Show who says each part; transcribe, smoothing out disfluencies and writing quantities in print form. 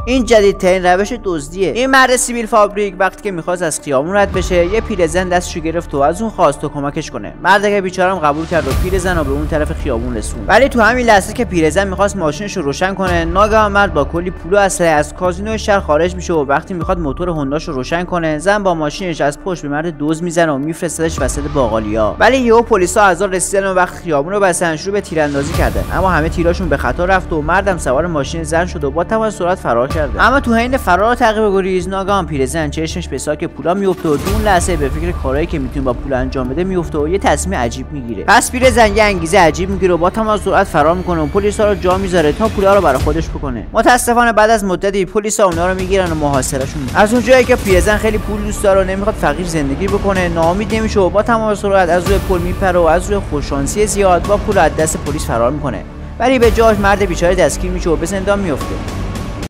Speaker 1: این جدیدترین روش دزدیه. این مرد سیبیل فابریک وقتی که میخواست از خیابون رد بشه، یه پیرزن دستشو گرفت و از اون خواست تا کمکش کنه. مرد که بیچاره‌ام قبول کرد و پیرزن رو به اون طرف خیابون رسوند. ولی تو همین لحظه که پیرزن میخواست ماشینش رو روشن کنه، ناگهان مرد با کلی پول و اسلحه از کازینو شهر خارج میشه و وقتی میخواد موتور هونداش رو روشن کنه، زن با ماشینش از پشت به مرد دزد میزنه و میفرستش وسط باقالیا. ولی یهو پلیسا از راه رسیدن و وقت خیابون رو بستن شروع به تیراندازی کردن، اما همه تیراشون به خطا رفت و مردم سوار ماشین زن شد و با تمام سرعت فرار کرد. اما تو حین فرار و تعقیب و گریز، ناگهان پیرزن چشمش به ساک پولا میفته و اون لحظه به فکر کارهایی که میتونه با پول انجام بده میفته و یه تصمیم عجیب میگیره. پس پیرزن یه انگیزه عجیب میگیره و با تمام سرعت فرار میکنه و پلیسا رو جا میذاره تا پولا رو برای خودش بکنه. متاسفانه بعد از مدتی پلیسا اونا رو میگیرن و محاصرهشون میکنن. از اونجایی که پیرزن خیلی پول دوست داره و نمیخواد فقیر زندگی بکنه، ناامید نمیشه و با تمام سرعت از روی پل میپره و از روی خوششانسی زیاد با پول از دست پلیس فرار میکنه. ولی به جاش مرد بیچاره دستگیر میشه و به زندان میفته.